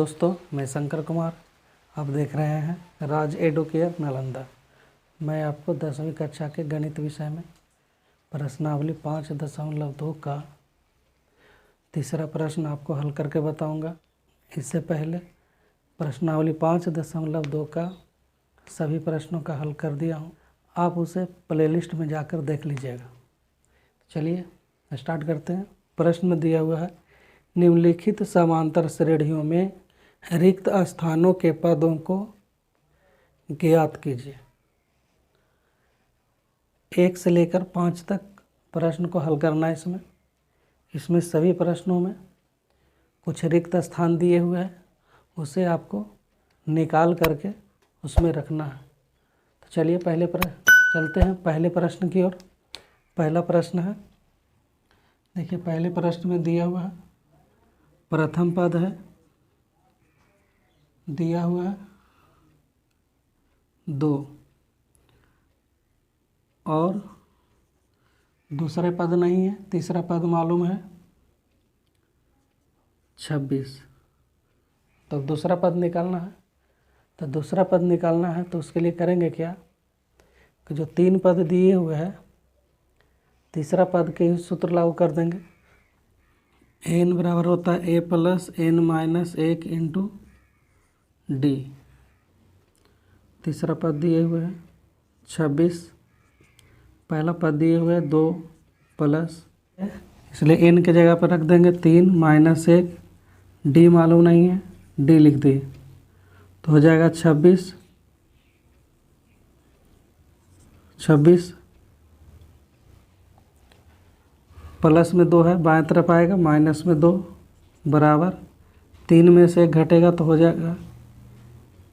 दोस्तों, मैं शंकर कुमार। आप देख रहे हैं राज एडुकेयर नालंदा। मैं आपको 10वीं कक्षा के गणित विषय में प्रश्नावली 5.2 का तीसरा प्रश्न आपको हल करके बताऊंगा। इससे पहले प्रश्नावली 5.2 का सभी प्रश्नों का हल कर दिया हूं, आप उसे प्लेलिस्ट में जाकर देख लीजिएगा। चलिए स्टार्ट करते हैं। प्रश्न में दिया हुआ है, निम्नलिखित समांतर श्रेणियों में रिक्त स्थानों के पदों को ज्ञात कीजिए। 1 से लेकर 5 तक प्रश्न को हल करना है। इसमें सभी प्रश्नों में कुछ रिक्त स्थान दिए हुए हैं, उसे आपको निकाल करके उसमें रखना है। तो चलिए चलते हैं पहले प्रश्न की ओर। पहला प्रश्न है, देखिए पहले प्रश्न में दिया हुआ है, प्रथम पद है, दिया हुआ है 2 और दूसरे पद नहीं है, तीसरा पद मालूम है 26। तो दूसरा पद निकालना है। तो दूसरा पद निकालना है तो उसके लिए करेंगे क्या कि जो 3 पद दिए हुए हैं, तीसरा पद के ही सूत्र लागू कर देंगे। n बराबर होता है a plus n minus 1 into D. तीसरा पद दिए हुए हैं 26, पहला पद दिए हुए हैं 2 प्लस, इसलिए n के जगह पर रख देंगे 3 माइनस 1, डी मालूम नहीं है, डी लिख दिए तो हो जाएगा 26 प्लस में 2 है, बाएं तरफ आएगा, माइनस में 2 बराबर 3 में से 1 घटेगा तो हो जाएगा,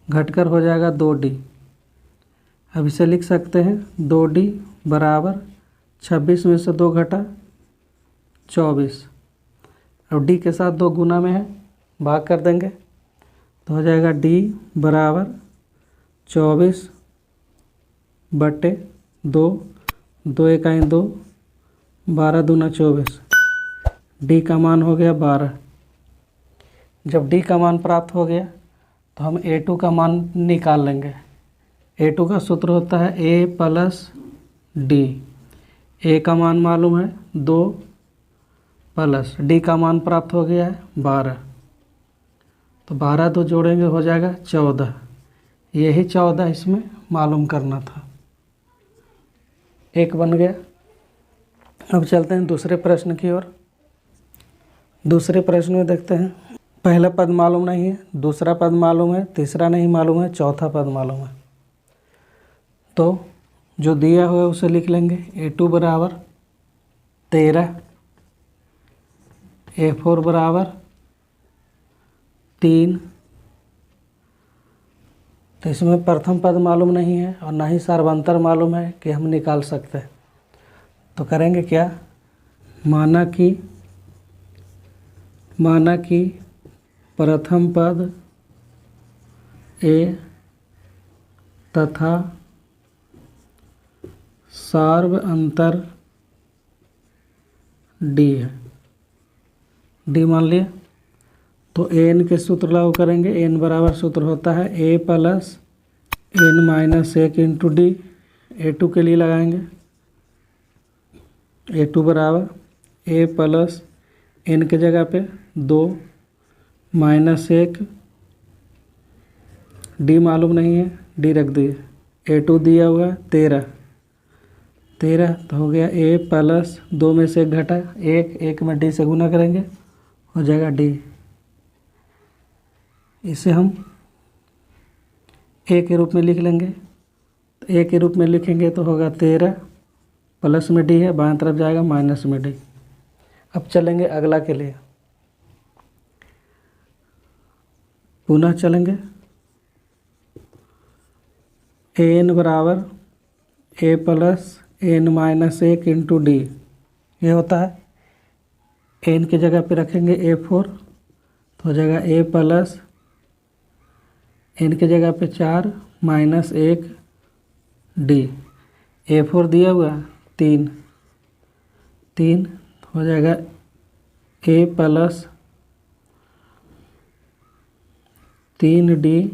घटकर हो जाएगा 2d। अब इसे लिख सकते हैं 2d बराबर 26 में से 2 घटा 24। अब d के साथ 2 गुना में है, भाग कर देंगे तो हो जाएगा d बराबर 24 बटे 2, 2 एकाई 2, 12 दूना 24, d का मान हो गया 12। जब d का मान प्राप्त हो गया तो हम a2 का मान निकाल लेंगे। a2 का सूत्र होता है a प्लस डी। a का मान मालूम है 2 प्लस d का मान प्राप्त हो गया है 12। तो 12 2 जोड़ेंगे हो जाएगा 14। यही 14 इसमें मालूम करना था। एक बन गया। अब चलते हैं दूसरे प्रश्न की ओर। दूसरे प्रश्न में देखते हैं, पहला पद मालूम नहीं है, दूसरा पद मालूम है, तीसरा नहीं मालूम है, चौथा पद मालूम है। तो जो दिया हुआ है उसे लिख लेंगे। a2 बराबर 13, a4 बराबर 3। तो इसमें प्रथम पद मालूम नहीं है और ना ही सार्वंतर मालूम है कि हम निकाल सकते हैं। तो करेंगे क्या, माना कि प्रथम पद a तथा सार्वअंतर d है। d मान लिया तो n के सूत्र लागू करेंगे। n बराबर सूत्र होता है a plus n minus 1 into D. a2 के लिए लगाएंगे, a2 बराबर a प्लस n के जगह पे 2 माइनस 1, डी मालूम नहीं है, डी रख दिए। a2 दिया हुआ है 13 तो हो गया a प्लस 2 में से 1 घटा 1 में डी से गुना करेंगे हो जाएगा डी। इसे हम a के रूप में लिख लेंगे। तो a के रूप में लिखेंगे तो होगा 13 प्लस में डी है, बाएं तरफ जाएगा माइनस में डी। अब चलेंगे अगला के लिए, पुनः चलेंगे। n बराबर a plus n minus 1 into D. ये होता है, n के जगह पे रखेंगे a4 तो हो जाएगा a प्लस n के जगह पे 4 माइनस 1 डी। a4 दिया हुआ 3 हो जाएगा a प्लस 3D,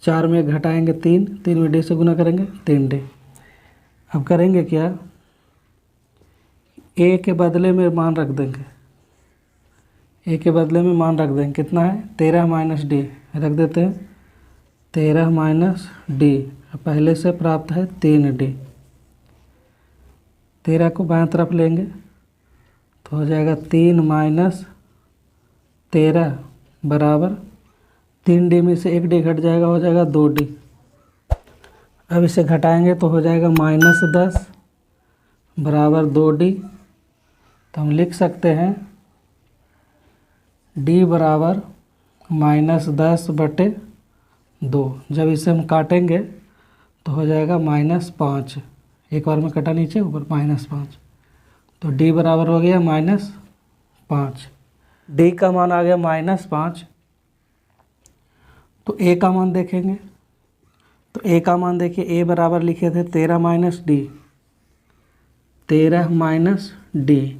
4 में घटाएंगे 3, 3 में D से गुना करेंगे 3D। अब करेंगे क्या, A के बदले में मान रख देंगे, A के बदले में मान रख देंगे, कितना है 13 माइनस D रख देते हैं, 13 माइनस D, पहले से प्राप्त है 3D। 13 को बाएं तरफ लेंगे तो हो जाएगा 3 माइनस 13 बराबर 3D में से 1D घट जाएगा, हो जाएगा 2D। अब इसे घटाएंगे तो हो जाएगा -10 बराबर 2D। तो हम लिख सकते हैं D बराबर -10/2। जब इसे हम काटेंगे तो हो जाएगा -5, एक बार में कटा नीचे ऊपर -5, तो D बराबर हो गया -5। D का मान आ गया -5। तो A का मान देखेंगे, तो A का मान देखिए, A बराबर लिखे थे 13 माइनस D, 13 माइनस D,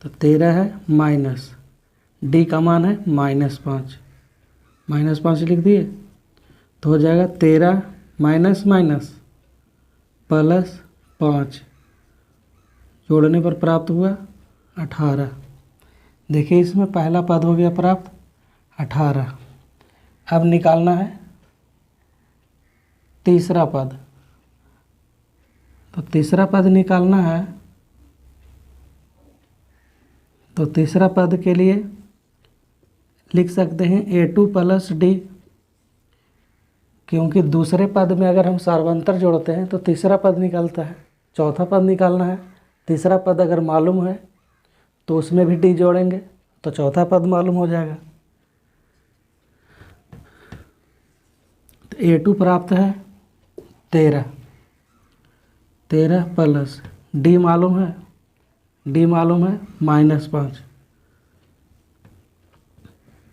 तो 13 है माइनस, D का मान है -5, -5 लिख दिए तो हो जाएगा 13 माइनस माइनस प्लस 5, जोड़ने पर प्राप्त हुआ 18। देखिए इसमें पहला पद हो गया प्राप्त 18। अब निकालना है तीसरा पद, तो तीसरा पद निकालना है, तो तीसरा पद के लिए लिख सकते हैं A2 प्लस D, क्योंकि दूसरे पद में अगर हम सार्वंतर जोड़ते हैं तो तीसरा पद निकलता है, चौथा पद निकालना है। तीसरा पद अगर मालूम है तो उसमें भी D जोड़ेंगे तो चौथा पद मालूम हो जाएगा। तो A2 प्राप्त है 13 प्लस D मालूम है, D मालूम है -5,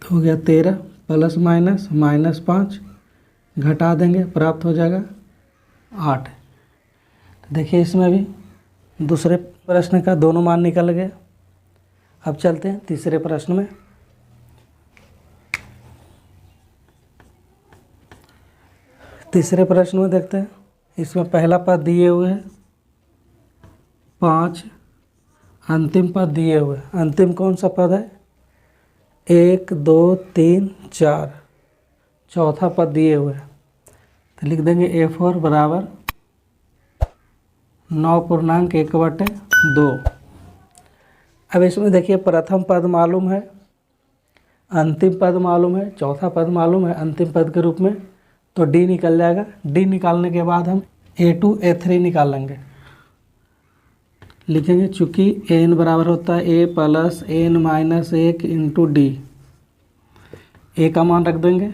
तो हो गया 13 प्लस -5, घटा देंगे प्राप्त हो जाएगा 8। तो देखिए इसमें भी दूसरे प्रश्न का दोनों मान निकल गए। अब चलते हैं तीसरे प्रश्न में। तीसरे प्रश्न में देखते हैं, इसमें पहला पद दिए हुए है 5, अंतिम पद दिए हुए, अंतिम कौन सा पद है 1 2 3 4, चौथा पद दिए हुए हैं, तो लिख देंगे A4 बराबर 9.1/2। अब इसमें देखिए प्रथम पद मालूम है, अंतिम पद मालूम है, चौथा पद मालूम है अंतिम पद के रूप में, तो D निकल जाएगा। D निकालने के बाद हम A2 A3 निकालेंगे, लिखेंगे चूँकि n बराबर होता है A plus n minus 1 into D। A का मान रख देंगे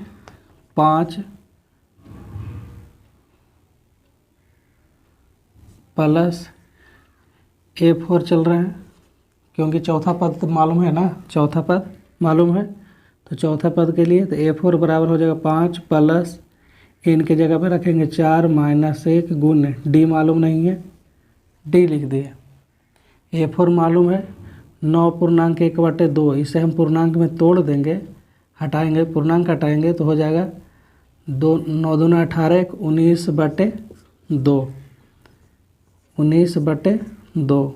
5 प्लस A4 चल रहे हैं, क्योंकि चौथा पद तो मालूम है ना, चौथा पद मालूम है, तो चौथा पद के लिए तो A4 बराबर हो जाएगा 5 प्लस n के जगह पे रखेंगे 4 माइनस 1 गुण D मालूम नहीं है, D लिख दिए। A4 मालूम है 9.1/2, इसे हम पूर्णांक में तोड़ देंगे, हटाएंगे पूर्णांक हटाएंगे तो हो जाएगा 2 9 दूना 18 19/2, 19/2।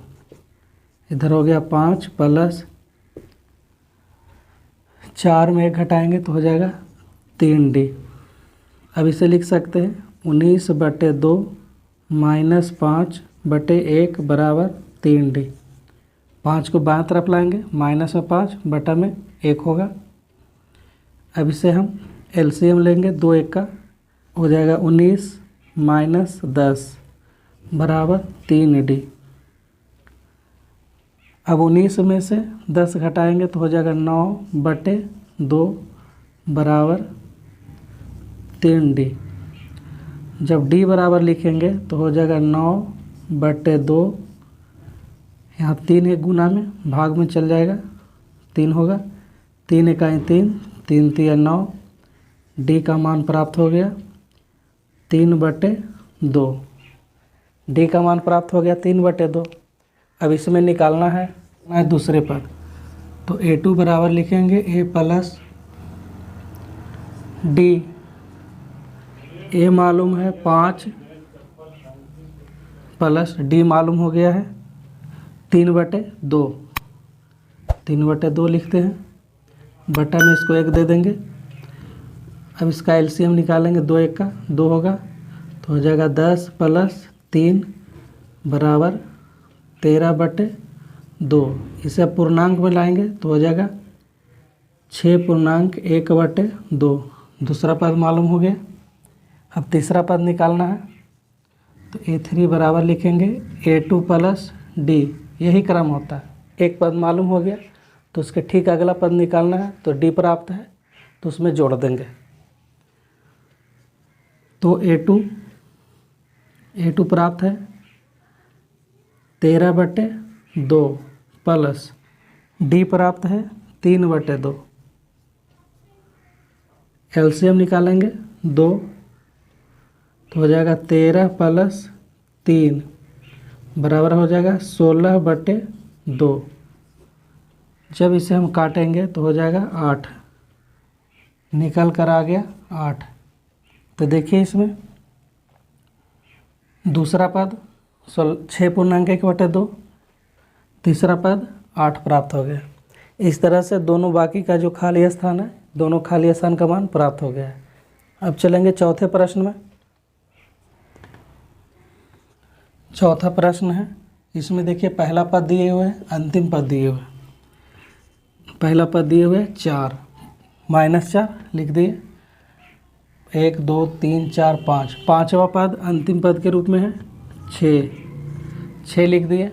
इधर हो गया 5 प्लस 4 में 1 घटाएंगे तो हो जाएगा 3D। अब इसे लिख सकते हैं 19/2 माइनस 5/1 बराबर 3D। 5 को बाएं तरफ लाएंगे, माइनस में 5 बटा में 1 होगा। अब इसे हम LCM लेंगे, 2 1 का हो जाएगा 19 माइनस 10 बराबर 3D। अब 19 में से 10 घटाएंगे तो हो जाएगा 9/2 बराबर 3D। जब D बराबर लिखेंगे तो हो जाएगा 9/2, यहाँ 3 एक गुना में भाग में चल जाएगा, 3 होगा, 3 इकाई 3, 3 3 9, D का मान प्राप्त हो गया 3/2। D का मान प्राप्त हो गया 3/2। अब इसमें निकालना है दूसरे पद, तो A2 बराबर लिखेंगे A प्लस डी, ए मालूम है 5 प्लस डी मालूम हो गया है 3/2। 3/2 लिखते हैं, बटा में इसको 1 दे देंगे। अब इसका एलसीएम निकालेंगे, 2 1 का 2 होगा तो हो जाएगा 10 + 3 बराबर 13/2। इसे अब पूर्णांक में लाएंगे तो हो जाएगा 6.1/2। दूसरा पद मालूम हो गया। अब तीसरा पद निकालना है तो A3 बराबर लिखेंगे A2 + D। यही क्रम होता है। एक पद मालूम हो गया तो उसके ठीक अगला पद निकालना है, तो D प्राप्त है तो उसमें जोड़ देंगे। तो A2 प्राप्त है 13/2 प्लस D प्राप्त है 3/2। एलसीएम निकालेंगे 2 तो हो जाएगा 13 + 3 बराबर हो जाएगा 16/2। जब इसे हम काटेंगे तो हो जाएगा 8, निकल कर आ गया 8। तो देखिए इसमें दूसरा पद 6.1/2, तीसरा पद 8 प्राप्त हो गया। इस तरह से दोनों बाकी का जो खाली स्थान है, दोनों खाली स्थान का मान प्राप्त हो गया है। अब चलेंगे चौथे प्रश्न में। चौथा प्रश्न है, इसमें देखिए पहला पद दिए हुए हैं, अंतिम पद दिए हुए हैं। पहला पद दिए हुए 4 -4 लिख दिए, 1 2 3 4 5। पाँचवा पद अंतिम पद के रूप में है 6 लिख दिए।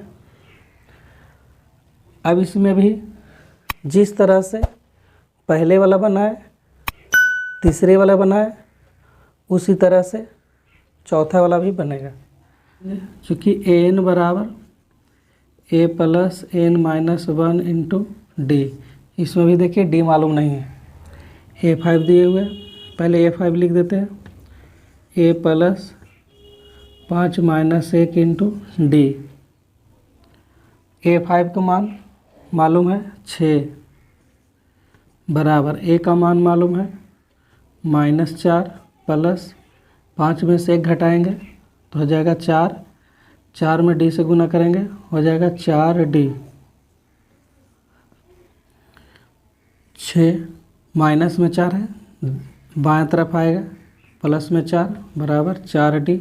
अब इसमें भी जिस तरह से पहले वाला बनाए, तीसरे वाला बनाए, उसी तरह से चौथा वाला भी बनेगा। चूँकि an बराबर a + n - 1 × d, इसमें भी देखिए d मालूम नहीं है। A5 दिए हुए, पहले A5 लिख देते हैं, a + 5 - 1 × d। A5 का मान मालूम है 6 बराबर a का मान मालूम है -4 प्लस 5 में से 1 घटाएंगे तो हो जाएगा 4। 4 में d से गुना करेंगे हो जाएगा 4d। 6 माइनस में 4 है, बाएं तरफ आएगा, प्लस में 4 बराबर 4d।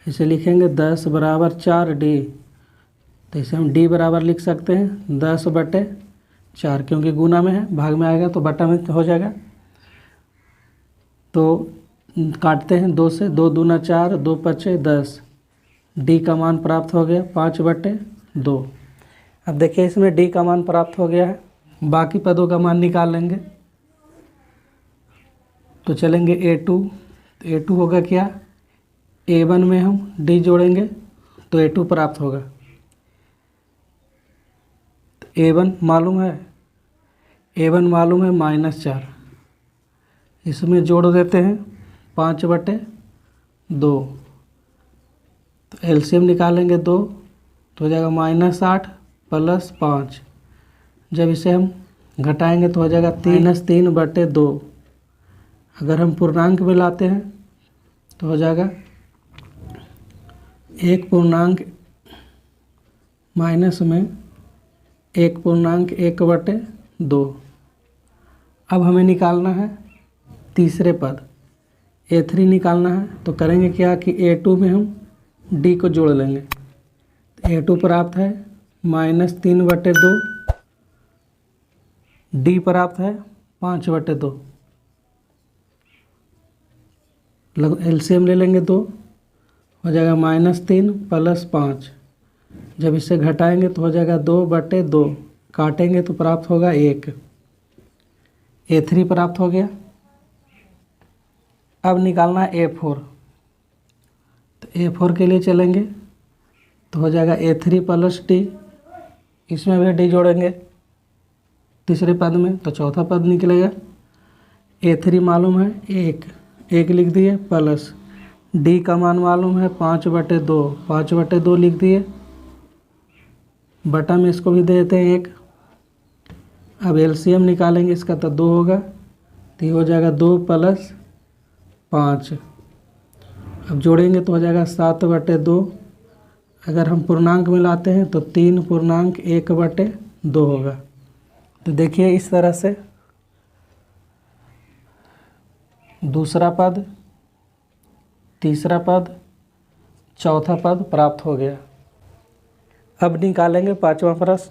इसे लिखेंगे 10 बराबर 4d। तो इसे हम d बराबर लिख सकते हैं 10/4, क्योंकि गुना में है, भाग में आएगा तो बटा में हो जाएगा। तो काटते हैं 2 से, 2 दूना 4, 2 पचे 10। d का मान प्राप्त हो गया 5/2। अब देखिए इसमें d का मान प्राप्त हो गया है, बाकी पदों का मान निकाल लेंगे। तो चलेंगे A2 होगा क्या, A1 में हम d जोड़ेंगे तो A2 प्राप्त होगा। तो A1 मालूम है, A1 मालूम है -4, इसमें जोड़ देते हैं 5/2। तो एलसीएम निकालेंगे 2 तो हो जाएगा -8 + 5। जब इसे हम घटाएंगे तो हो जाएगा -3/2। अगर हम पूर्णांक में लाते हैं तो हो जाएगा 1.-1/2। अब हमें निकालना है तीसरे पद A3 निकालना है। तो करेंगे क्या कि A2 में हम D को जोड़ लेंगे। तो A2 प्राप्त है -3/2, D प्राप्त है 5/2। एलसीएम ले लेंगे 2 हो जाएगा -3 + 5। जब इसे घटाएंगे तो हो जाएगा 2/2, काटेंगे तो प्राप्त होगा 1। A3 प्राप्त हो गया। अब निकालना है A4। तो A4 के लिए चलेंगे तो हो जाएगा A3 + D, इसमें भी D जोड़ेंगे तीसरे पद में तो चौथा पद निकलेगा। A3 मालूम है 1 लिख दिए, प्लस D का मान मालूम है 5/2, 5/2 लिख दिए, बटा में इसको भी दे देते हैं 1। अब एलसीएम निकालेंगे इसका तो 2 होगा, तो ये हो जाएगा 2 + 5। अब जोड़ेंगे तो हो जाएगा 7/2। अगर हम पूर्णांक में लाते हैं तो 3.1/2 होगा। तो देखिए इस तरह से दूसरा पद, तीसरा पद, चौथा पद प्राप्त हो गया। अब निकालेंगे पांचवा प्रश्न।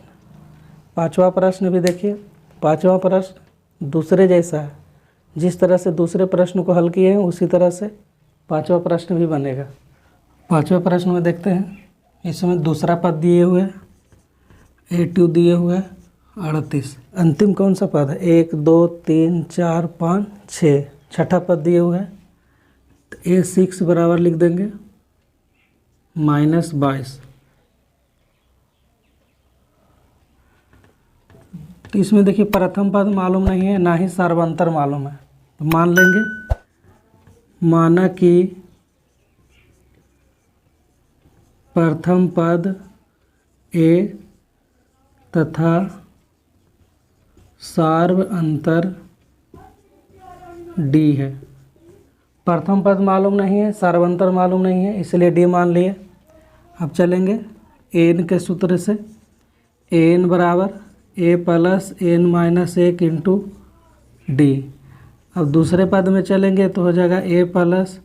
पांचवा प्रश्न भी देखिए, पांचवा प्रश्न दूसरे जैसा है। जिस तरह से दूसरे प्रश्न को हल किए हैं उसी तरह से पांचवा प्रश्न भी बनेगा। पांचवा प्रश्न में देखते हैं, इसमें दूसरा पद दिए हुए है, A2 दिए हुए है 38। अंतिम कौन सा पद है? 1 2 3 4 5 6। छठा पद दिए हुए है तो A6 बराबर लिख देंगे -22। तो इसमें देखिए प्रथम पद मालूम नहीं है, ना ही सर्वांतर मालूम है। तो मान लेंगे, माना कि प्रथम पद A तथा सार्वअंतर D है। प्रथम पद मालूम नहीं है, सार्वंतर मालूम नहीं है, इसलिए D मान लिए। अब चलेंगे n के सूत्र से। n बराबर A + n - 1 इंटू D। अब दूसरे पद में चलेंगे तो हो जाएगा A +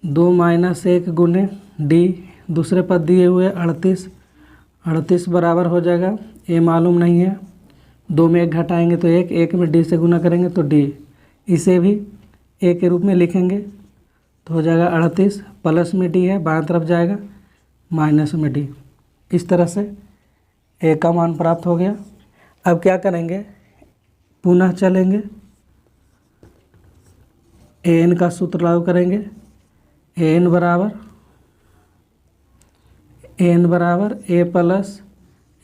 2 - 1 गुने D। दूसरे पद दिए हुए 38। 38 बराबर हो जाएगा, A मालूम नहीं है, 2 में 1 घटाएंगे तो 1, 1 में D से गुना करेंगे तो D। इसे भी A के रूप में लिखेंगे तो हो जाएगा 38, प्लस में D है, बाएं तरफ जाएगा, माइनस में D। इस तरह से A का मान प्राप्त हो गया। अब क्या करेंगे, पुनः चलेंगे, n का सूत्र लागू करेंगे। n बराबर A +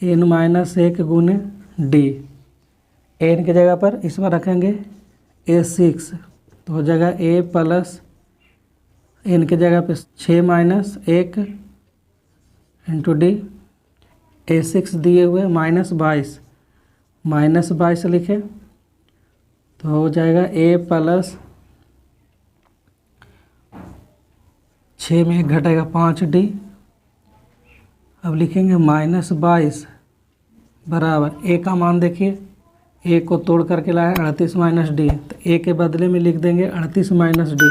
n - 1 गुने D। n की जगह पर इस बार रखेंगे A6 तो हो जाएगा A + n की जगह पे 6 - 1 इंटू D। A6 दिए हुए -22 लिखे तो हो जाएगा A + 6 में 1 घटेगा 5D। अब लिखेंगे -22 बराबर A का मान देखिए, A को तोड़ करके लाए 38 - D, तो A के बदले में लिख देंगे 38 - D।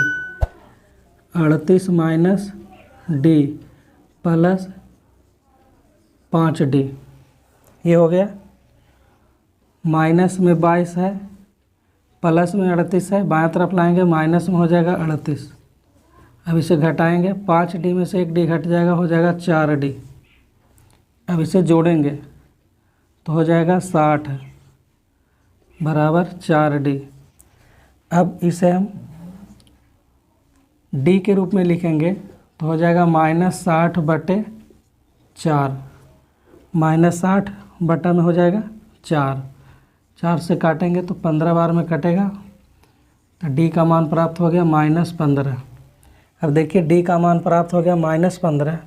38 - D प्लस 5D, ये हो गया। माइनस में 22 है, प्लस में 38 है, बाएं तरफ लाएंगे माइनस में हो जाएगा 38। अब इसे घटाएंगे, 5D में से 1D घट जाएगा, हो जाएगा 4D। अब इसे जोड़ेंगे तो हो जाएगा 60 बराबर 4D। अब इसे हम D के रूप में लिखेंगे तो हो जाएगा -60/4। -60 बटा में हो जाएगा 4, 4 से काटेंगे तो 15 बार में कटेगा, तो D का मान प्राप्त हो गया -15। अब देखिए D का मान प्राप्त हो गया -15,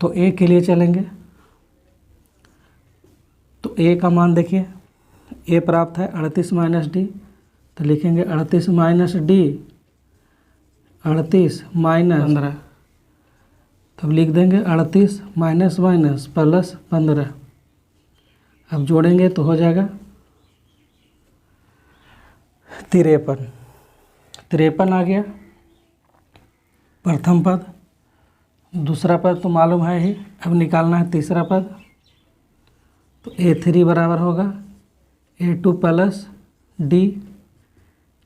तो A के लिए चलेंगे तो A का मान देखिए, A प्राप्त है 38 - D, तो लिखेंगे 38 - D, 38 - 15, तब लिख देंगे 38 माइनस प्लस 15। अब जोड़ेंगे तो हो जाएगा 53। 53 आ गया प्रथम पद। दूसरा पद तो मालूम है ही, अब निकालना है तीसरा पद। तो A3 बराबर होगा A2 + D।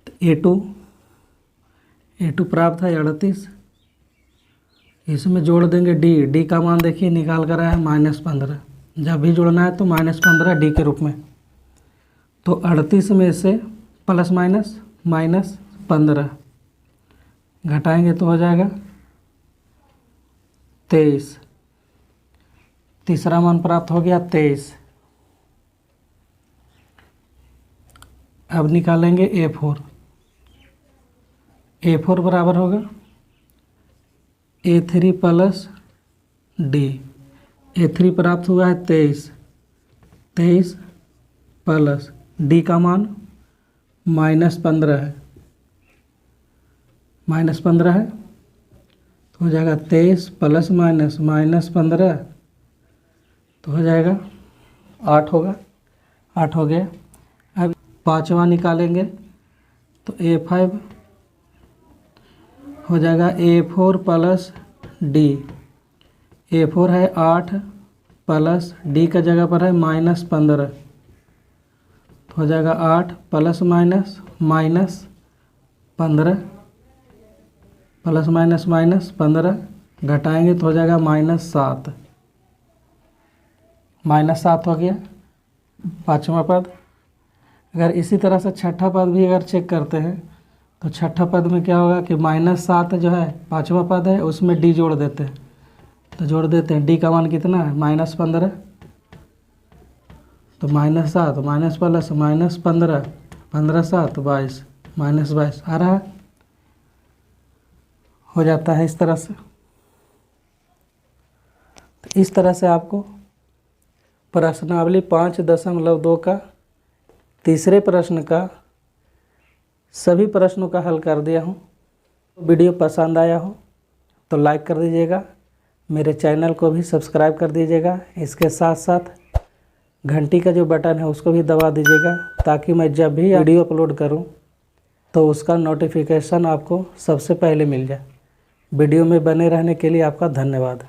तो A2 प्राप्त है 38, इसमें जोड़ देंगे D का मान देखिए निकाल कर आया है -15। जब भी जोड़ना है तो -15 D के रूप में। तो 38 में से प्लस माइनस 15 घटाएंगे तो हो जाएगा 23। तीसरा मान प्राप्त हो गया 23। अब निकालेंगे A4। A4 बराबर होगा A3 + D। A3 प्राप्त हुआ है 23 प्लस D का मान -15 है, -15 है तो हो जाएगा 23 प्लस माइनस -15 तो हो जाएगा 8 होगा, 8 हो गया। अब पाँचवा निकालेंगे तो A5 हो जाएगा A4 प्लस D। A4 है 8 प्लस D का जगह पर है -15 तो हो जाएगा 8 प्लस माइनस -15 प्लस माइनस -15 घटाएंगे तो हो जाएगा -7, -7 हो गया पाँचवा पद। अगर इसी तरह से छठा पद भी अगर चेक करते हैं तो छठा पद में क्या होगा कि -7 जो है पाँचवा पद है उसमें D जोड़ देते हैं, तो जोड़ देते हैं। D का मान कितना है -15 तो -7 माइनस प्लस -15 15 7 22 -22 आ रहा है, हो जाता है इस तरह से। तो इस तरह से आपको प्रश्नावली 5.2 का तीसरे प्रश्न का सभी प्रश्नों का हल कर दिया हूँ। वीडियो पसंद आया हो तो लाइक कर दीजिएगा, मेरे चैनल को भी सब्सक्राइब कर दीजिएगा। इसके साथ साथ घंटी का जो बटन है उसको भी दबा दीजिएगा ताकि मैं जब भी वीडियो अपलोड करूं तो उसका नोटिफिकेशन आपको सबसे पहले मिल जाए। वीडियो में बने रहने के लिए आपका धन्यवाद।